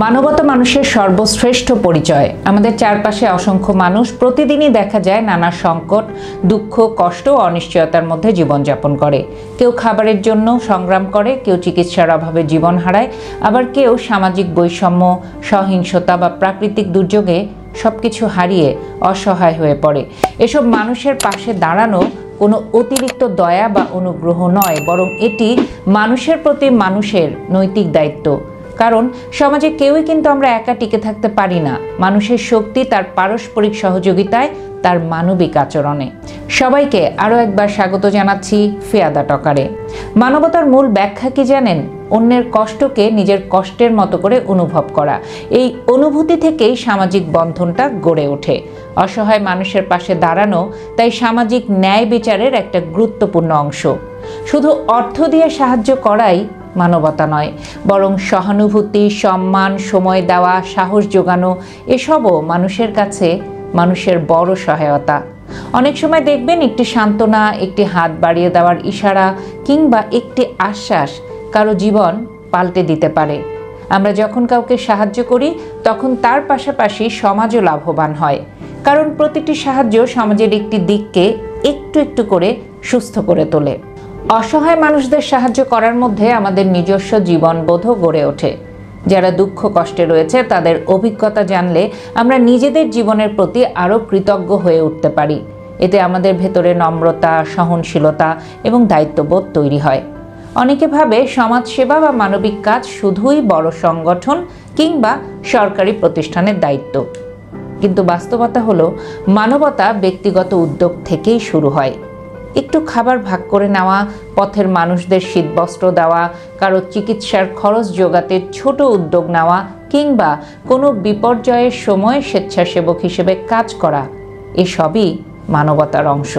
মানবতা মানুষের সর্বশ্রেষ্ঠ পরিচয়। আমাদের চারপাশে অসংখ্য মানুষ প্রতিদিনই দেখা যায় নানা সংকট, দুঃখ, কষ্ট ও অনিশ্চয়তার মধ্যে জীবনযাপন করে। কেউ খাবারের জন্য সংগ্রাম করে, কেউ চিকিৎসার অভাবে জীবন হারায়, আবার কেউ সামাজিক বৈষম্য, সহিংসতা বা প্রাকৃতিক দুর্যোগে সবকিছু হারিয়ে অসহায় হয়ে পড়ে। এসব মানুষের পাশে দাঁড়ানো কোনো অতিরিক্ত দয়া বা অনুগ্রহ নয়, বরং এটি মানুষের প্রতি মানুষের নৈতিক দায়িত্ব। কারণ সমাজে কেউই কিন্তু আমরা একা টিকে থাকতে পারি না। মানুষের শক্তি তার পারস্পরিক সহযোগিতায়, তার মানবিক আচরণে। সবাইকে আরও একবার স্বাগত জানাচ্ছি ফিয়াদা টকারে। মানবতার মূল ব্যাখ্যা কি জানেন? অন্যের কষ্টকে নিজের কষ্টের মতো করে অনুভব করা। এই অনুভূতি থেকেই সামাজিক বন্ধনটা গড়ে ওঠে। অসহায় মানুষের পাশে দাঁড়ানো তাই সামাজিক ন্যায় বিচারের একটা গুরুত্বপূর্ণ অংশ। শুধু অর্থ দিয়ে সাহায্য করাই মানবতা নয়, বরং সহানুভূতি, সম্মান, সময় দেওয়া, সাহস যোগানো এসবও মানুষের কাছে মানুষের বড় সহায়তা। অনেক সময় দেখবেন একটি সান্ত্বনা, একটি হাত বাড়িয়ে দেওয়ার ইশারা কিংবা একটি আশ্বাস কারো জীবন পাল্টে দিতে পারে। আমরা যখন কাউকে সাহায্য করি তখন তার পাশাপাশি সমাজও লাভবান হয়, কারণ প্রতিটি সাহায্য সমাজের একটি দিককে একটু একটু করে সুস্থ করে তোলে। অসহায় মানুষদের সাহায্য করার মধ্যে আমাদের নিজস্ব জীবনবোধও গড়ে ওঠে। যারা দুঃখ কষ্টে রয়েছে তাদের অভিজ্ঞতা জানলে আমরা নিজেদের জীবনের প্রতি আরও কৃতজ্ঞ হয়ে উঠতে পারি। এতে আমাদের ভেতরে নম্রতা, সহনশীলতা এবং দায়িত্ববোধ তৈরি হয়। অনেকে ভাবে সমাজসেবা বা মানবিক কাজ শুধুই বড় সংগঠন কিংবা সরকারি প্রতিষ্ঠানের দায়িত্ব। কিন্তু বাস্তবতা হলো, মানবতা ব্যক্তিগত উদ্যোগ থেকেই শুরু হয়। একটু খাবার ভাগ করে নেওয়া, পথের মানুষদের শীতবস্ত্র দেওয়া, কারো চিকিৎসার খরচ জোগাতে ছোট উদ্যোগ নেওয়া কিংবা কোনো বিপর্যয়ের সময় স্বেচ্ছাসেবক হিসেবে কাজ করা, এসবই মানবতার অংশ।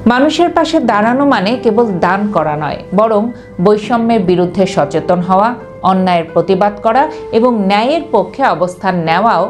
মানুষের পাশে দাঁড়ানো মানে কেবল দান করা নয়, বরং বৈষম্যের বিরুদ্ধে সচেতন হওয়া, অন্যায়ের প্রতিবাদ করা এবং ন্যায়ের পক্ষে অবস্থান নেওয়াও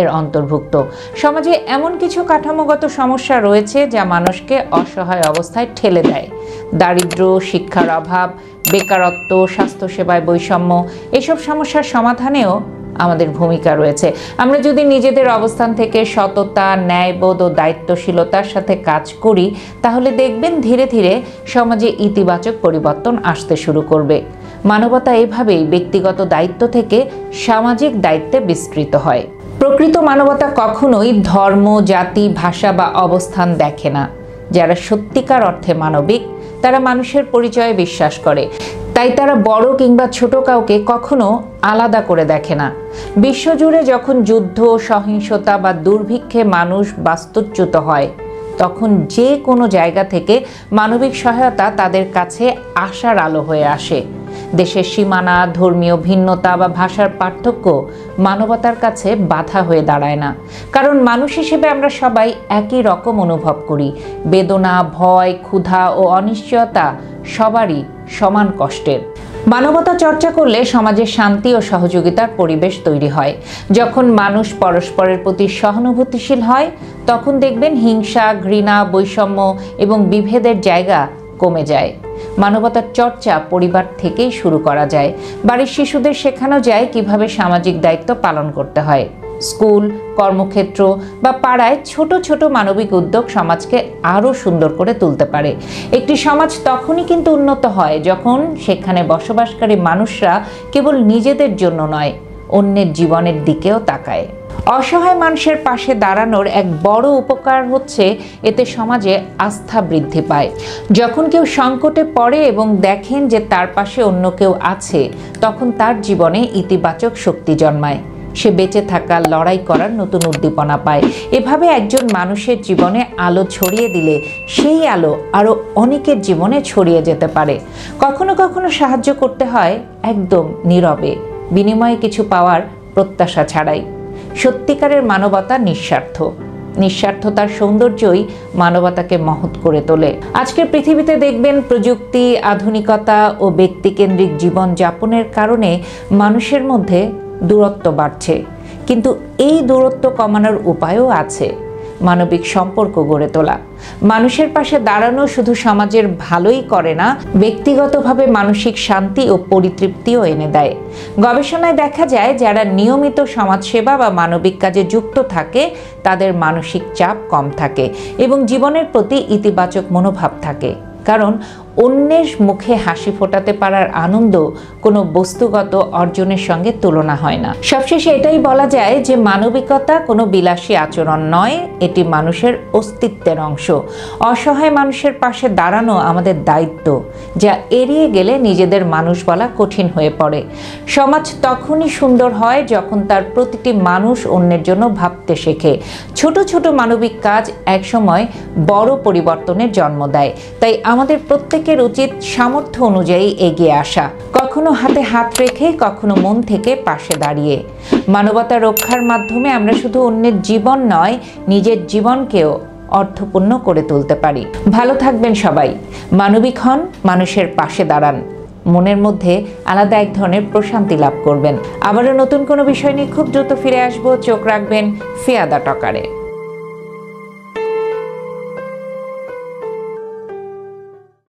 এর অন্তর্ভুক্ত। সমাজে এমন কিছু কাঠামোগত সমস্যা রয়েছে যা মানুষকে অসহায় অবস্থায় ঠেলে দেয়। দারিদ্র্য, শিক্ষার অভাব, বেকারত্ব, স্বাস্থ্যসেবায় বৈষম্য, এসব সমস্যার সমাধানেও আমাদের ভূমিকা রয়েছে। আমরা যদি নিজেদের অবস্থান থেকে সততা, ন্যায়বোধ ও দায়িত্বশীলতার সাথে কাজ করি, তাহলে দেখবেন ধীরে ধীরে সমাজে ইতিবাচক পরিবর্তন আসতে শুরু করবে। মানবতা এভাবেই ব্যক্তিগত দায়িত্ব থেকে সামাজিক দায়িত্বে বিস্তৃত হয়। প্রকৃত মানবতা কখনোই ধর্ম, জাতি, ভাষা বা অবস্থান দেখে না। যারা সত্যিকার অর্থে মানবিক, তারা মানুষের পরিচয়ে বিশ্বাস করে। তাই তারা বড় কিংবা ছোট কাউকে কখনো আলাদা করে দেখে না। বিশ্বজুড়ে যখন যুদ্ধ, সহিংসতা বা দুর্ভিক্ষে মানুষ বাস্তুচ্যুত হয়, তখন যে কোনো জায়গা থেকে মানবিক সহায়তা তাদের কাছে আশার আলো হয়ে আসে। দেশের সীমানা, ধর্মীয় ভিন্নতা বা ভাষার পার্থক্য মানবতার কাছে বাধা হয়ে দাঁড়ায় না। কারণ মানুষ হিসেবে আমরা সবাই একই রকম অনুভব করি। বেদনা, ভয়, ক্ষুধা ও অনিশ্চয়তা সবারই সমান কষ্টের। মানবতা চর্চা করলে সমাজে শান্তি ও সহযোগিতার পরিবেশ তৈরি হয়। যখন মানুষ পরস্পরের প্রতি সহানুভূতিশীল হয়, তখন দেখবেন হিংসা, ঘৃণা, বৈষম্য এবং বিভেদের জায়গা কমে যায়। মানবতার চর্চা পরিবার থেকেই শুরু করা যায়। বাড়ির শিশুদের শেখানো যায় কিভাবে সামাজিক দায়িত্ব পালন করতে হয়। স্কুল, কর্মক্ষেত্র বা পাড়ায় ছোট ছোট মানবিক উদ্যোগ সমাজকে আরও সুন্দর করে তুলতে পারে। একটি সমাজ তখনই কিন্তু উন্নত হয় যখন সেখানে বসবাসকারী মানুষরা কেবল নিজেদের জন্য নয়, অন্যের জীবনের দিকেও তাকায়। অসহায় মানুষের পাশে দাঁড়ানোর এক বড় উপকার হচ্ছে এতে সমাজে আস্থা বৃদ্ধি পায়। যখন কেউ সংকটে পড়ে এবং দেখেন যে তার পাশে অন্য কেউ আছে, তখন তার জীবনে ইতিবাচক শক্তি জন্মায়। সে বেঁচে থাকার, লড়াই করার নতুন উদ্দীপনা পায়। এভাবে একজন মানুষের জীবনে আলো ছড়িয়ে দিলে সেই আলো আরও অনেকের জীবনে ছড়িয়ে যেতে পারে। কখনো কখনো সাহায্য করতে হয় একদম নীরবে, বিনিময়ে কিছু পাওয়ার প্রত্যাশা ছাড়াই। সত্যিকারের মানবতা নিঃস্বার্থ। নিঃস্বার্থতার সৌন্দর্যই মানবতাকে মহৎ করে তোলে। আজকের পৃথিবীতে দেখবেন প্রযুক্তি, আধুনিকতা ও ব্যক্তিকেন্দ্রিক জীবনযাপনের কারণে মানুষের মধ্যে দূরত্ব বাড়ছে। কিন্তু এই দূরত্ব কমানোর উপায়ও আছে। মানবিক সম্পর্ক গড়ে তোলা। মানুষের পাশে দাঁড়ানো শুধু সমাজের ভালোই করে না, ব্যক্তিগতভাবে মানসিক শান্তি ও পরিতৃপ্তিও এনে দেয়। গবেষণায় দেখা যায়, যারা নিয়মিত সমাজসেবা বা মানবিক কাজে যুক্ত থাকে তাদের মানসিক চাপ কম থাকে এবং জীবনের প্রতি ইতিবাচক মনোভাব থাকে। কারণ অন্যের মুখে হাসি ফোটাতে পারার আনন্দ কোনো বস্তুগত অর্জনের সঙ্গে তুলনা হয় না। সবশেষে এটাই বলা যায় যে মানবিকতা কোনো বিলাসী আচরণ নয়, এটি মানুষের অস্তিত্বের অংশ। অসহায় মানুষের পাশে দাঁড়ানো আমাদের দায়িত্ব, যা এড়িয়ে গেলে নিজেদের মানুষ বলা কঠিন হয়ে পড়ে। সমাজ তখনই সুন্দর হয় যখন তার প্রতিটি মানুষ অন্যের জন্য ভাবতে শেখে। ছোট ছোট মানবিক কাজ একসময় বড় পরিবর্তনের জন্ম দেয়। তাই আমাদের প্রত্যেকের উচিত সামর্থ্য অনুযায়ী এগিয়ে আসা, কখনো হাতে হাত রেখে, কখনো মন থেকে পাশে দাঁড়িয়ে। মানবতা রক্ষার মাধ্যমে আমরা শুধু অন্যের জীবন নয়, নিজের জীবনকেও অর্থপূর্ণ করে তুলতে পারি। ভালো থাকবেন সবাই, মানবিক হন, মানুষের পাশে দাঁড়ান, মনের মধ্যে আলাদা এক ধরনের প্রশান্তি লাভ করবেন। আবারও নতুন কোনো বিষয় নিয়ে খুব দ্রুত ফিরে আসবো। চোখ রাখবেন ফিয়াদা টকারে।